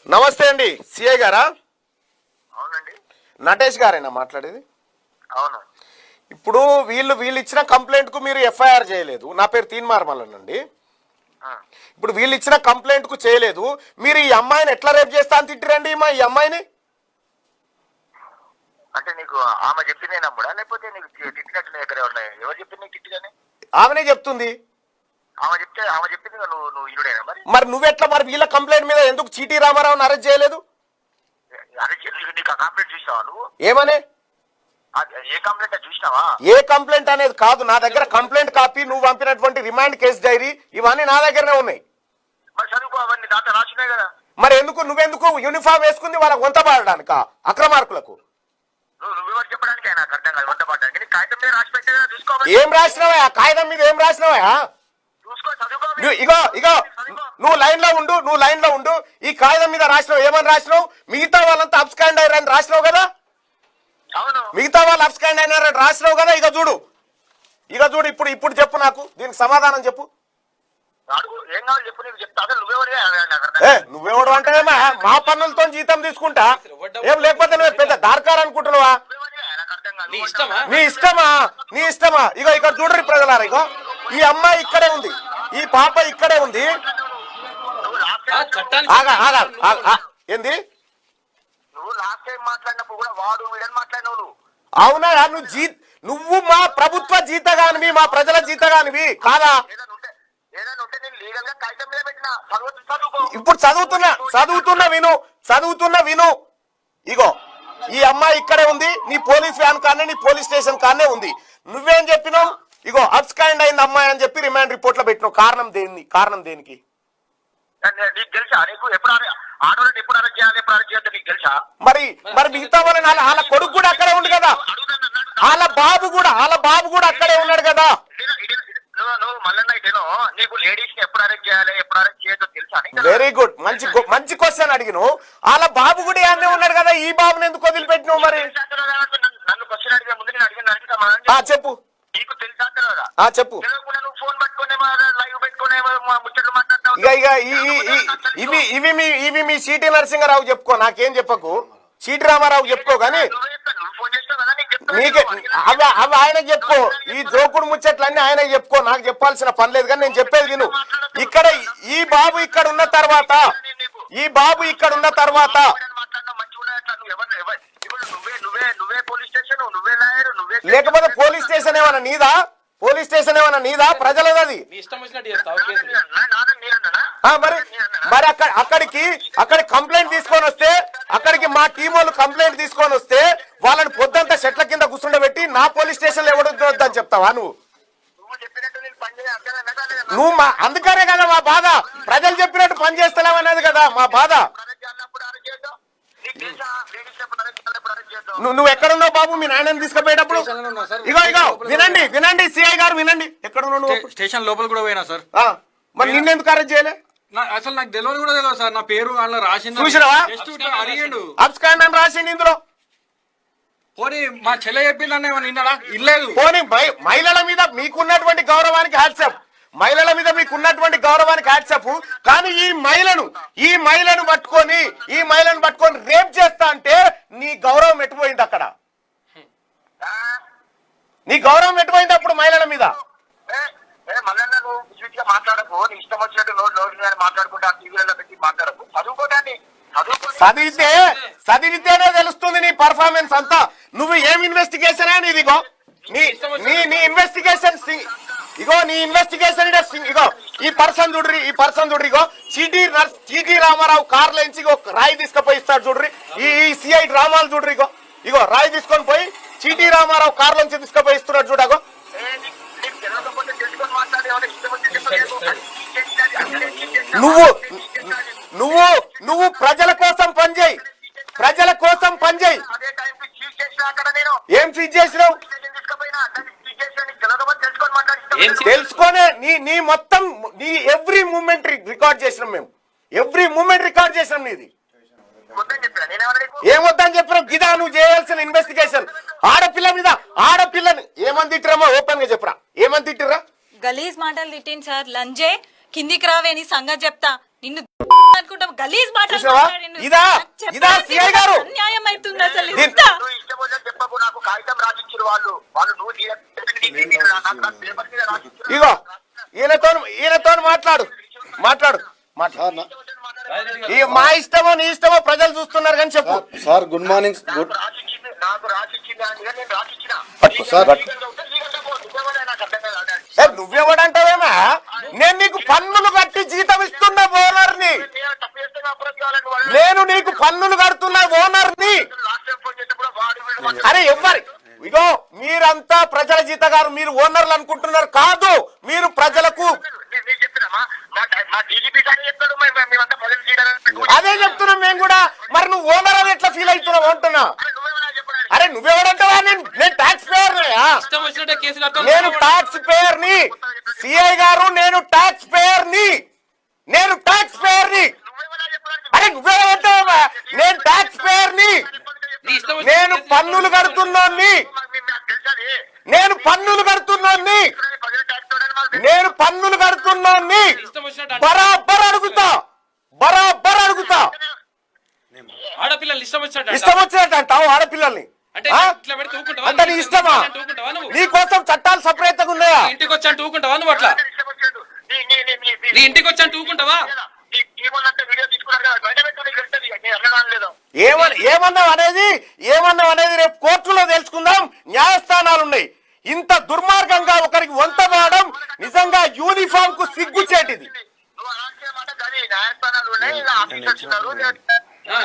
నమస్తే అండి, సిఐ గారా? అవునండి. నటేష్ గారేనా మాట్లాడేది? అవును. ఇప్పుడు వీళ్ళు ఇచ్చిన కంప్లైంట్ కు మీరు ఎఫ్ఐఆర్ చేయలేదు. నా పేరు తీన్మార్మలనండి. ఇప్పుడు వీళ్ళు ఇచ్చిన కంప్లైంట్ కు చేయలేదు. మీరు ఈ అమ్మాయిని ఎట్లా రేపు చేస్తా అని తిట్టిరండి ఈ అమ్మాయిని? అంటే నీకు ఆమె చెప్పిందే నమ్ముడా, లేకపోతే నీకు తిట్టినట్టు ఎక్కడ ఉన్నాయి? ఎవరు చెప్పింది నీకు తిట్టిదని? ఆమెనే చెప్తుంది. ఆమె చెప్పింది నువ్వు ఇరుడేనా? మరి నువ్వెట్లా మరి వీళ్ళ కంప్లైంట్ మీద ఎందుకు చీటీ రామారావుని అరెస్ట్ చేయలేదు? నీకు ఆ కంప్లైంట్ చూసినావా నువ్వు? ఏమని? ఏ కంప్లైంట్ చూసినావా? ఏ కంప్లైంట్ అనేది కాదు, నా దగ్గర కంప్లైంట్ కాపీ, నువ్వు పంపినటువంటి రిమాండ్ కేసు డైరీ ఇవన్నీ నా దగ్గరనే ఉన్నాయి. మరి చదువుకో, అవన్నీ దాంట్లో రాసినాయి కదా. మరి నువ్వెందుకు యూనిఫామ్ వేసుకుంది వాళ్ళకి వంత పాడడానిక అక్రమార్కులకు? నువ్వెవరు చెప్పడానికి నాకు అర్థం కాదు. వంట పడడానికి కాగితం మీద రాసి పెట్టే చూసుకో. ఏం రాసినావా ఆ కాగితం మీద? ఏం రాసినావా? చూసుకో, చదువుకో. ఇగో నువ్వు లైన్ లో ఉండు. ఈ కాగితం మీద రాసినావు, ఏమని రాసినావు? మిగతా వాళ్ళంతా అబ్స్కాండ్ అయ్యారని రాసినావు కదా. అవును, మిగతా వాళ్ళు అబ్స్కాండ్ అయినారని రాసినావు కదా. ఇక చూడు ఇప్పుడు చెప్పు, నాకు దీనికి సమాధానం చెప్పు. ఏం కావాలి చెప్పు, నీకు చెప్తా. అసలు నువ్వెవడు అంటే మా పన్నులతో జీతం తీసుకుంటా ఏం, లేకపోతే నువ్వు పెద్ద దార్కార్ అనుకుంటున్నావా? నీ ఇష్టమా? ఇగో ఇక్కడ చూడరు ప్రజలారా, ఇగో ఈ అమ్మాయి ఇక్కడే ఉంది, ఈ పాప ఇక్కడే ఉంది. ఏంది? నువ్వు లాస్ట్ టైం మాట్లాడినప్పుడు కూడా వాడు వీడని మాట్లాడినావు. అవునా? నువ్వు మా ప్రభుత్వ జీతగానివి, మా ప్రజల జీతగానివి కాదా? ఇప్పుడు చదువుతున్నా విను. ఇగో ఈ అమ్మాయి ఇక్కడే ఉంది, నీ పోలీస్ వ్యాన్ కానే, నీ పోలీస్ స్టేషన్ కానే ఉంది. నువ్వేం చెప్పినావు? ఇగో అబ్స్కాండ్ అయింది అమ్మాయి అని చెప్పి రిమాండ్ రిపోర్ట్ లో పెట్టినావు. కారణం దేనికి? నీకు తెలుసా? నీకు ఎప్పుడు ఆడవాళ్ళని ఎప్పుడు అరెస్ట్ చేయాలి, ఎప్పుడు అరెస్ట్ చేయాలి నీకు తెలుసా? మరి మిగతా వాళ్ళని వాళ్ళ కొడుకు కూడా అక్కడే ఉంది కదా, వాళ్ళ బాబు కూడా అక్కడే ఉన్నాడు కదా. నువ్వు మళ్ళీ ఇటేనో నీకు లేడీస్ ని ఎప్పుడు అరెస్ట్ చేయాలి, ఎప్పుడు అరెస్ట్ చేయదో తెలుసా? వెరీ గుడ్, మంచి క్వశ్చన్ అడిగిను. వాళ్ళ బాబు కూడా అన్నీ ఉన్నాడు కదా, ఈ బాబుని ఎందుకు వదిలిపెట్టినావు? మరి నన్ను క్వశ్చన్ అడిగే ముందు నేను అడిగిన చెప్పు. నీకు తెలుసా తెలియదా? చెప్పు. నువ్వు ఫోన్ పట్టుకునే లైవ్ పెట్టుకునే ముచ్చట్లు మాట్లాడతావు. ఇవి మీ సిటీ నరసింహారావు చెప్పుకో, నాకేం చెప్పకు. సిటీ రామారావు చెప్పుకో గానీ అవి ఆయనకు చెప్పుకో. ఈ జోకుడు ముచ్చట్లన్నీ ఆయనకు చెప్పుకో, నాకు చెప్పాల్సిన పని లేదు. కానీ నేను చెప్పేది విను. ఇక్కడ ఈ బాబు ఇక్కడ ఉన్న తర్వాత లేకపోతే పోలీస్ స్టేషన్ ఏమన్నా నీదా ప్రజలది? మరి అక్కడి కంప్లైంట్ తీసుకొని వస్తే, అక్కడికి మా టీం వాళ్ళు కంప్లైంట్ తీసుకొని వస్తే వాళ్ళని పొద్దంతా చెట్ల కింద కూర్చుండబెట్టి నా పోలీస్ స్టేషన్ లో ఎవడొద్దని చెప్తావా నువ్వు? అందుకనే కదా మా బాధ, ప్రజలు చెప్పినట్టు పని చేస్తలేవు అనేది కదా మా బాధ. నువ్వు ఎక్కడున్నావు బాబు? మీ నాయనని తీసుకుపోయేటప్పుడు ఇగో వినండి సిఐ గారు, వినండి. ఎక్కడున్నావు? స్టేషన్ లోపల కూడా పోయినా సార్. మరి నిన్నెందుకు అరెస్ట్ చేయలే? అసలు నాకు తెలియదు కూడా తెలియదు సార్. నా పేరు అందులో రాసింది చూసినావా? అడిగిండు అబ్స్కాండ్ అని రాసిండు ఇందులో. పోనీ మా చెల్లె చెప్పిందన్న నిన్నడా ఇల్లేదు. పోనీ మహిళల మీద మీకున్నటువంటి గౌరవానికి హ్యాట్సాప్, కానీ ఈ మహిళను పట్టుకొని రేప్ చేస్తా అంటే నీ గౌరవం ఎట్టుపోయింది అక్కడ? నీ గౌరవం ఎట్టుపోయింది అప్పుడు మహిళల మీద? మాట్లాడకు, నీ ఇష్టం వచ్చినట్టు నోటు మాట్లాడుకుంటా టీవీలలో పెట్టి మాట్లాడకు. చదువుకోవడాన్ని చదివితేనే తెలుస్తుంది నీ పర్ఫార్మెన్స్ అంతా. నువ్వు ఏం ఇన్వెస్టిగేషన్ అని ఇదిగో నీ ఇన్వెస్టిగేషన్ ఇగో ఈ పర్సన్ చూడ్రి, ఇగో చీటీ రామారావు కార్లో నుంచి రాయి తీసుకుపోయి ఇస్తాడు చూడ్రి. ఈ సిఐ డ్రామాలు చూడ్రి, ఇగో రాయి తీసుకొని పోయి చీటీ రామారావు కార్లో నుంచి తీసుకుపోయి ఇస్తున్నాడు చూడగో. నువ్వు ప్రజల కోసం పనిచేయి. ఏం సీజ్ చేసినావు తెలుసుకొనే నీ మొత్తం నీ ఎవ్రీ మూమెంట్ రికార్డ్ చేసినాం మేము. నీది ఏమొద్దని చెప్పినాం? గిదా నువ్వు చేయాల్సిన ఇన్వెస్టిగేషన్. ఆడపిల్లని ఏమని తిట్టిరామో ఓపెన్ గా చెప్పరా, ఏమని తిట్టిరా? గలీజ్ మాటలు తిట్టింది సార్. లంజే కిందికి రావే, నీ సంగతి చెప్తా. నిన్ను అనుకుంటాం గలీజ్ మాటలు చూసావా? మాట్లాడిండు. ఇదా చెప్పడానికి ఇదా సిఐ గారు అన్యాయం అవుతుంది అసలు దీన్- ఇంత. నువ్వు ఇష్టం వచ్చినట్టు చెప్పకు, నాకు కాగితం రాసిచ్చారు వాళ్ళు నువ్వు పేపర్ మీద రాసిచ్చారు. ఇగో ఈయనతో మాట్లాడు మాట్లాడు మాట్లాడు ఈ మా ఇష్టమో నీ ఇష్టమో ప్రజలు చూస్తున్నారు కానీ చెప్పు సార్ గుడ్ మార్నింగ్. నాకు రాసిచ్చింది అని నేను రాసిచ్చిన. పట్టుకో సార్, పట్టుకో. నాకు అర్థం కాదు. ఏ, నువ్వెవడంటావేమా? నేను నీకు పన్నులు కట్టి జీతం ఇస్తున్న ఓనర్ని. తప్పు చేస్తే నా అప్రోచ్ కావాలంటే వాళ్ళు నేను నీకు పన్నులు కడుతున్న ఓనర్ని. లాస్ట్ టైం ఫోన్ చేసినప్పుడు వాడు వీడు అరే ఎవ్వరి ఇగో మీరంతా ప్రజల జీతగారు, మీరు ఓనర్లు అనుకుంటున్నారు. కాదు, మీరు ప్రజలకు నేను చెప్తున్నామా మా డీజీపీ సార్ చెప్తాడు మేమంతా ప్రజలు చేయాలని. అదే చెప్తున్నాం మేము కూడా. మరి నువ్వు ఓనర్ అని ఎట్లా ఫీల్ అవుతున్నావు అంటున్నా. నువ్వేమైనా చెప్పాలి. అరే నువ్వెవడంటావా? నేను ట్యాక్స్ పేయర్ ఇష్టం వచ్చినట్టే కేసులు కట్టాలి. నేను ట్యాక్స్ పేయర్ ని సిఐ గారు, నేను ట్యాక్స్ పేయర్ ని, నేను ట్యాక్స్ పేయర్ ని. నువ్వేమైనా చెప్పాలి. అరే నువ్వెవడంటావా? నేను ట్యాక్స్ పేయర్ ని, నీ ఇష్టం వచ్చినట్టు నేను కేసులు పన్నులు కడుతున్నాన్ని, నాకు తెలుసది. నేను పన్నులు కడుతున్నాన్ని, ప్రజలు ట్యాక్స్ తోడని మాకు తెలుసు. నేను పన్నులు కడుతున్నాన్ని. ఇష్టం వచ్చినట్టు బరాబర్ అడుగుతా, బరాబర్ అడుగుతా. ఆడపిల్లలు ఇష్టం వచ్చినట్టు ఇష్టం వచ్చినట్టు అంటావు ఆడపిల్లల్ని? అంటే ఆ? ఇట్లా పెడితే ఊరుకుంటావా? అంటే నీ ఇష్టమా? ఊరుకుంటావా నువ్వు? నీ కోసం చట్టాలు సపరేట్ గా ఉన్నాయా? ఇంటికి వచ్చాను ఊరుకుంటావా నువ్వు? అట్లా ఇష్టం వచ్చినట్టు. నీ ఇంటికి వచ్చాను ఊరుకుంటావా? ఏమన్నంత వీడియో తీసుకున్నారు కదా, బయట పెట్టుకుని తెలుస్తుంది. నేను అన్నదాని లేదు. ఏమన్నావు అనేది రేపు కోర్టులో తెలుసుకుందాం. న్యాయస్థానాలు ఉన్నాయి. ఇంత దుర్మార్గంగా ఒకరికి వంతమాడం నిజంగా యూనిఫామ్ కు సిగ్గుచేటిది. నువ్వు అలాంటి మాట కానీ న్యాయస్థానాలు ఉన్నాయి, ఇలా ఆఫీసర్స్ ఉన్నారు.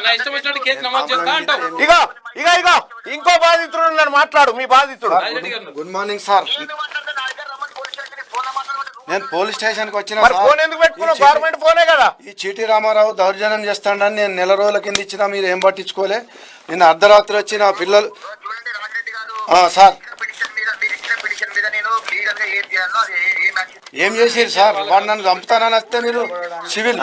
నా ఇష్టం వచ్చినట్టు కేసు నమోదు చేస్తా అంటావు. ఇగో ఇగో ఇగో ఇంకో బాధితుడు ఉన్నాడు, మాట్లాడు. మీ బాధితుడు. రాజిరెడ్డి గారు గుడ్ మార్నింగ్ సార్. నేను మాట్లాడితే నా దగ్గర రమ్మని పోలీస్ స్టేషన్ ఫోన్ మాట్లాడమంటే నేను పోలీస్ స్టేషన్ కి వచ్చిన మరి ఫోన్ ఎందుకు పెట్టుకున్నావు? గవర్నమెంట్ ఫోనే కదా. ఈ చీటీ రామారావు దౌర్జన్యం చేస్తాడని నేను నెల రోజుల కింద ఇచ్చినా మీరు ఏం పట్టించుకోలే. నిన్న అర్ధరాత్రి వచ్చి నా పిల్లలు చూడండి రాజిరెడ్డి గారు, సార్ పిటిషన్ మీద మీరు ఇచ్చిన పిటిషన్ మీద నేను లీగల్ గా ఏం చేయాలో అది ఏం యాక్షన్ ఏం చేసిరు సార్? వాడు నన్ను చంపుతానని వస్తే మీరు సివిల్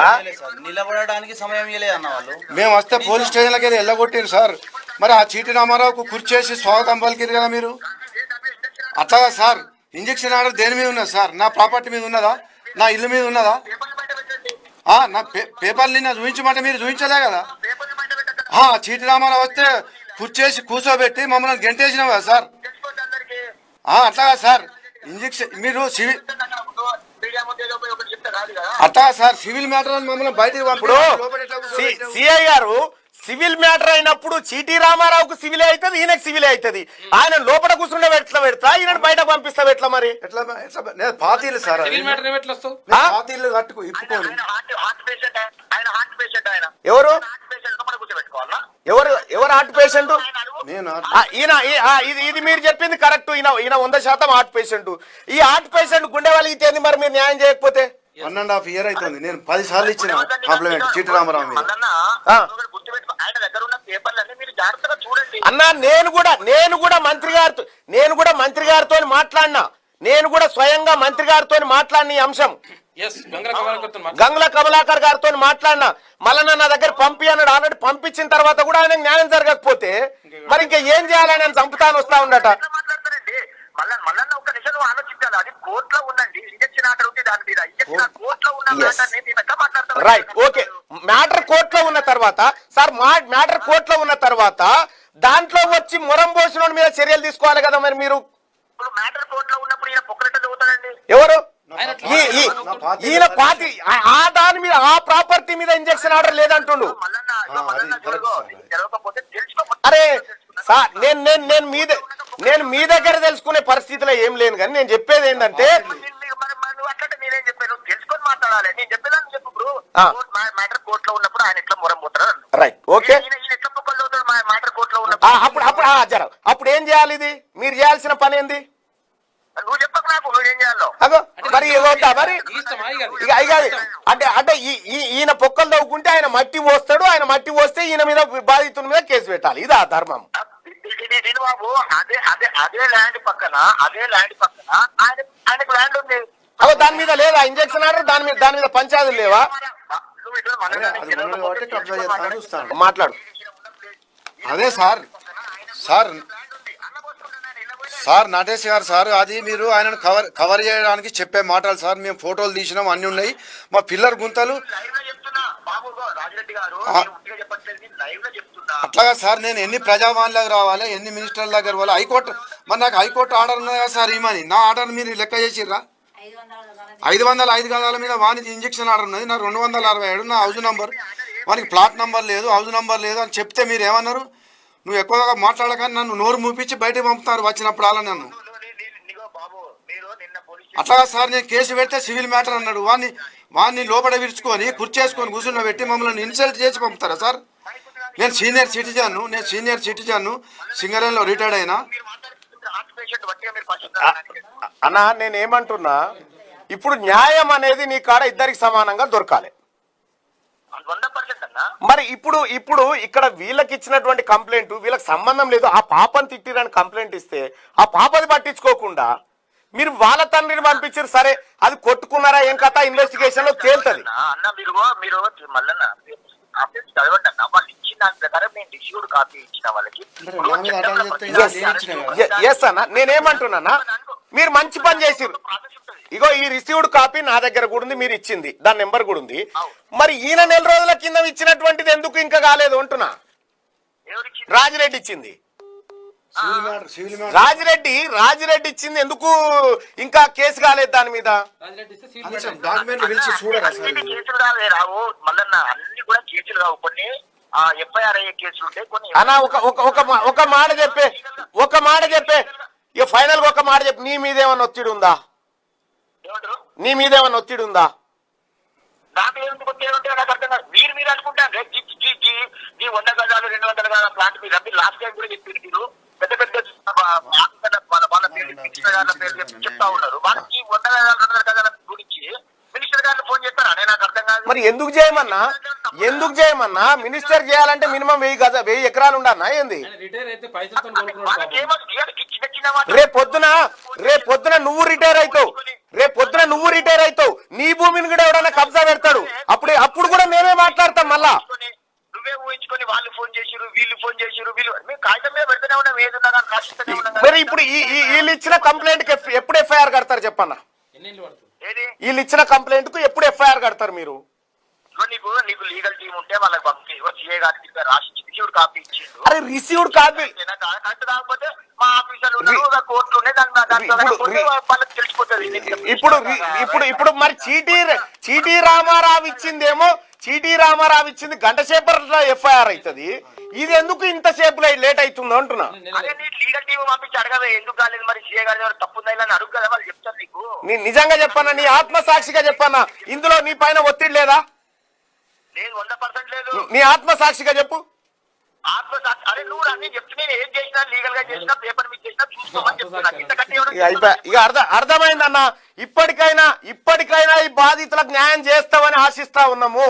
నిలబడడానికి సమయం ఇవ్వలేదు అన్న వాళ్ళు. మేము వస్తే పోలీస్ స్టేషన్లకి వెళ్ళి వెళ్ళగొట్టిరు సార్. మరి ఆ చీటీ రామారావుకు కుర్చేసి స్వాగతం పలికిరు కదా మీరు. అట్లాగా సార్, ఇంజక్షన్ ఆర్డర్ దేని మీద ఉన్నది సార్? నా ప్రాపర్టీ మీద ఉన్నదా? నా ఇల్లు మీద ఉన్నదా? పేపర్లు బయట పెట్టండి. నా పేపర్లు నిన్న చూపించమంటే మీరు చూపించలే కదా. పేపర్లు బయట పెట్టండి. చీటీ రామారావు వస్తే కుర్చేసి కూర్చోబెట్టి మమ్మల్ని గెంటేసినావు కదా సార్. తెలుసుకోండి అందరికి. అట్లాగా సార్, ఇంజక్షన్ మీరు సివిల్ మీడియా ముందు ఏదో పోయి ఒకటి చెప్తే కాదు కదా. అట్లాగా సార్, సివిల్ మ్యాటర్ అని మమ్మల్ని బయటకు ఇప్పుడు సిఐ గారు సివిల్ మ్యాటర్ అయినప్పుడు చీటీ రామారావుకు సివిలే అవుతుంది, ఈయనకు సివిలే అవుతుంది. ఆయన లోపల కూర్చుండే ఎట్లా పెడతా, ఈయన బయటకు పంపిస్తావు ఎట్లా? మరి ఎట్లా నేను పాతీలు సార్, సివిల్ మ్యాటర్ ఎట్లా వస్తావు? పాతీలు కట్టుకు ఇప్పుకోను. ఆయన హార్ట్ పేషెంట్, ఆయన హార్ట్ పేషెంట్. ఆయన ఎవరు హార్ట్ పేషెంట్ లోపల కూర్చోబెట్టుకోవాలా? ఎవరు హార్ట్ పేషెంట్? నేను ఇది మీరు చెప్పింది కరెక్ట్. ఈయన 100% హార్ట్ పేషెంట్. ఈ హార్ట్ పేషెంట్ గుండె వాళ్ళకి మరి మీరు న్యాయం చేయకపోతే 1.5 years అవుతుంది. నేను 10 సార్లు ఇచ్చిన కాంప్లిమెంట్ చీటీ రామారావు మీద. గుర్తుపెట్టుకో, ఆయన దగ్గర ఉన్న పేపర్లన్నీ మీరు జాగ్రత్తగా చూడండి. అన్నా నేను కూడా మంత్రి గారితో మాట్లాడినా. నేను కూడా స్వయంగా మంత్రి గారితో మాట్లాడిన ఈ అంశం. గంగుల కమలాకర్ గారితో మాట్లాడినా. మళ్ళా నా దగ్గర పంపి అన్నాడు. ఆల్రెడీ పంపించిన తర్వాత కూడా ఆయన న్యాయం జరగకపోతే మరి ఇంకా ఏం చేయాలని ఆయన చంపుతాను వస్తా ఉండట. ఎట్లా మాట్లాడతారండి? మళ్ళా ఒక నిమిషం నువ్వు ఆలోచించాలి. అది కోర్టులో ఉందండి. ఇంజక్షన్ ఆర్డర్ ఉంది దాని మీద. ఇంజక్షన్ కోర్టులో ఉన్న మ్యాటర్ని నేను ఎట్లా మాట్లాడతాను? Right, okay. మ్యాటర్ కోర్టులో ఉన్న తర్వాత సార్, మ్యాటర్ కోర్టులో ఉన్న తర్వాత దాంట్లో వచ్చి మొరం పోసిన మీద చర్యలు తీసుకోవాలి కదా. మరి మీరు ఇప్పుడు మ్యాటర్ కోర్టులో ఉన్నప్పుడు ఈయన పొక్కలెట్ట చదువుతాడండి? ఎవరు? ఈయన పార్టీ దాని మీద, ఆ ప్రాపర్టీ మీద ఇంజక్షన్ ఆర్డర్ లేదంటుండు. మల్లన్న చూడుకో, నీకు తెలవకపోతే తెలుసుకో. అరే సార్, నేను మీ దగ్గర తెలుసుకునే పరిస్థితిలో ఏం లేను. కానీ నేను చెప్పేది ఏంటంటే, నువ్వు అట్లంటే నేనేం చెప్పాను? తెలుసుకొని మాట్లాడాలి. నేను చెప్పేదాన్ని చెప్పు. ఇప్పుడు మ్యాటర్ కోర్టులో ఉన్నప్పుడు ఆయన ఎట్లా మొరం పోతాడు? Right, okay. ఈయన ఎట్లా పొక్కలు చదువుతాడు మ్యాటర్ కోర్టులో ఉన్నప్పుడు? అప్పుడు ఏం చేయాలి? ఇది మీరు చేయాల్సిన పని ఏంది? నువ్వు చెప్పకు నాకు, నువ్వేం చేయాలో. అగో మరి వద్దా మరి? ఇష్టమా ఇక? ఇక అయ్యాది అంటే ఈయన పొక్కలు తవ్వుకుంటే ఆయన మట్టి పోస్తాడు. ఆయన మట్టి పోస్తే ఈయన మీద, బాధితుని మీద కేసు పెట్టాలి. ఇదా ధర్మం? దీని బాబు, అదే ల్యాండ్ పక్కన ఆయనకు ల్యాండ్ ఉంది. అగో దాని మీద లేదా ఇంజక్షన్ ఆర్డర్? దాని మీద పంచాయతీలు లేవా? నువ్వు ఇటు మళ్ళీ మాట్లాడు. అదే సార్ నటేష్ గారు సార్, అది మీరు ఆయనను కవర్ చేయడానికి చెప్పే మాటలు సార్. మేము ఫోటోలు తీసినాం, అన్ని ఉన్నాయి. మా పిల్లర్ గుంతలు లైవ్ లో చెప్తున్నా బాబు, బాబు రాజిరెడ్డి గారు ఆ. నేను ఉట్టిగా చెప్పట్లేదు, లైవ్ లో చెప్తున్నా. అట్లాగా సార్ నేను ఎన్ని ప్రజావాణిలకు రావాలి, ఎన్ని మినిస్టర్ల దగ్గర పోవాలి, హైకోర్టు మరి నాకు హైకోర్టు ఆర్డర్ ఉన్నది కదా సార్ ఇమని, నా ఆర్డర్ మీరు లెక్క చేసిర్రా? 505 గదాల మీద వానికి ఇంజక్షన్ ఆర్డర్ ఉన్నది, నా 267 నా హౌస్ నంబర్, వానికి ప్లాట్ నంబర్ లేదు, హౌస్ నంబర్ లేదు అని చెప్తే మీరు ఏమన్నారు? నువ్వు ఎక్కువగా మాట్లాడకని నన్ను నోరు మూపించి బయటకు పంపుతారు వచ్చినప్పుడు అలా నన్ను. నీగో బాబు మీరు నిన్న పోలీస్ అట్లాగా సార్ నేను కేసు పెడితే సివిల్ మ్యాటర్ అన్నాడు, వాడిని లోపల విరుచుకొని కుర్చేసుకొని కూర్చున్న పెట్టి మమ్మల్ని ఇన్సల్ట్ చేసి పంపుతారా సార్? నేను సీనియర్ సిటిజన్ సింగరేణిలో రిటైర్డ్ అయినా. మీరు మాట్లాడుతుంటే హార్ట్ పేషెంట్ బట్టిగా మీరు ఫస్ట్ అన్నా నేనేమంటున్నా, ఇప్పుడు న్యాయం అనేది నీ కాడ ఇద్దరికి సమానంగా దొరకాలి. 100% అన్నా. మరి ఇప్పుడు ఇక్కడ వీళ్ళకి ఇచ్చినటువంటి కంప్లైంట్ వీళ్ళకి సంబంధం లేదు, ఆ పాపని తిట్టిరని కంప్లైంట్ ఇస్తే ఆ పాపది పట్టించుకోకుండా మీరు వాళ్ళ తండ్రిని పంపించారు. సరే అది కొట్టుకున్నారా ఏం కథ ఇన్వెస్టిగేషన్ లో తేలుతుంది. అన్న మీరు మల్లన్న అప్డేట్ చదవండి అన్న. వాళ్ళు ఇచ్చిన దాని ప్రకారం నేను రిసీవ్డ్ కాపీ ఇచ్చిన వాళ్ళకి. ఎస్ అన్న నేనేమంటున్నానా, మీరు మంచి పని చేసిరు. ఇగో ఈ రిసీవ్డ్ కాపీ నా దగ్గర కూడా ఉంది, మీరు ఇచ్చింది దాని నెంబర్ కూడా ఉంది. మరి ఈయన 4 రోజుల కింద ఇచ్చినటువంటిది ఎందుకు ఇంకా కాలేదు అంటున్నా? రాజిరెడ్డి ఇచ్చింది, రాజిరెడ్డి ఇచ్చింది ఎందుకు ఇంకా కేసు కాలేదు దాని మీద? డాక్యుమెంట్లు పిలిచి చూడరా సార్? అన్ని కేసులు రావు మల్లన్న, అన్ని కూడా కేసులు కావు. కొన్ని ఎఫ్ఐఆర్ అయ్యే కేసులు ఉంటాయి, కొన్ని అన్నా ఒక మాట చెప్పే ఇక ఫైనల్ గా ఒక మాట చెప్పి, నీ మీదేమన్నా ఒత్తిడి ఉందా? ఏమంటారు? నీ మీదేమన్నా ఒత్తిడి ఉందా? నాకు ఎందుకు ఉంటే నాకు అర్థం కాదు. మీరు అనుకుంటారు ఈ 100 గజాలు 200 గజాల ప్లాంట్ మీద లాస్ట్ టైం కూడా చెప్పారు. మీరు పెద్ద వాళ్ళ పేరు మినిస్టర్ పేరు చెప్తా ఉన్నారు. వాళ్ళకి 100 గజాలు 200 గజాల గురించి మినిస్టర్ గారిని ఫోన్ చేస్తారా? నేను నాకు అర్థం కాదు. మరి ఎందుకు చేయమన్నా మినిస్టర్ చేయాలంటే మినిమం 1000 ఎకరాలు ఉండన్నా ఏంది? రిటైర్ అయితే పైసలతో వాళ్ళకి ఏమో చిన్న చిన్న మాట రేపొద్దున నువ్వు రిటైర్ అవుతావు, నీ భూమిని కూడా ఎవడన్నా కబ్జా పెడతాడు, అప్పుడు కూడా మేమే మాట్లాడతాం మళ్ళా. నువ్వే ఊహించుకొని వాళ్ళు ఫోన్ చేసిరు, వీళ్ళు ఫోన్ చేసిరు, మేము కాగితం మీద పెడుతూనే ఉన్నాం, ఏదున్నా కానీ రాసిస్తూనే ఉన్నాం. మరి ఇప్పుడు వీళ్ళు ఇచ్చిన కంప్లైంట్ కి ఎప్పుడు ఎఫ్ఐఆర్ కడతారు చెప్పన్నా? ఎన్ని పడుతుంది? ఏది వీళ్ళు ఇచ్చిన కంప్లైంట్ కు ఎప్పుడు ఎఫ్ఐఆర్ కడతారు మీరు? నీకు లీగల్ టీం ఉంటే వాళ్ళకి పంపి సిఏ గారికి రాసి రిసీవ్డ్ కాపీ ఇచ్చిండు. అరే రిసీవ్డ్ కాపీ కరెక్ట్ కాకపోతే మా ఆఫీసర్లు ఉన్నారు, కోర్టులు ఉన్నాయి, వాళ్ళకి తెలిసిపోతుంది. ఇప్పుడు మరి చీటీ రామారావు ఇచ్చింది గంట సేపట్లో ఎఫ్ఐఆర్ అవుతుంది, ఇది ఎందుకు ఇంతసేపు లేట్ అవుతుందో అంటున్నా. అదే నీ లీగల్ టీం పంపించి అడగవే ఎందుకు కాలేదు, మరి సిఏ గారి తప్పుందా అని అడుగు కదా, వాళ్ళు చెప్తారు నీకు. నీ నిజంగా చెప్పన్నా, నీ ఆత్మసాక్షిగా చెప్పన్నా, ఇందులో నీ పైన ఒత్తిడి లేదా? లేదు 100% లేదు. నీ ఆత్మసాక్షిగా చెప్పు. ఆత్మసాక్షి అరే నువ్వు అన్ని చెప్తే నేను ఏం చేసినా, లీగల్ గా చేసినా, పేపర్ మీద చేసినా చూసుకోమని చెప్తున్నా. ఇక అర్థమైందన్నా, ఇప్పటికైనా ఈ బాధితులకు న్యాయం చేస్తామని ఆశిస్తా ఉన్నాము.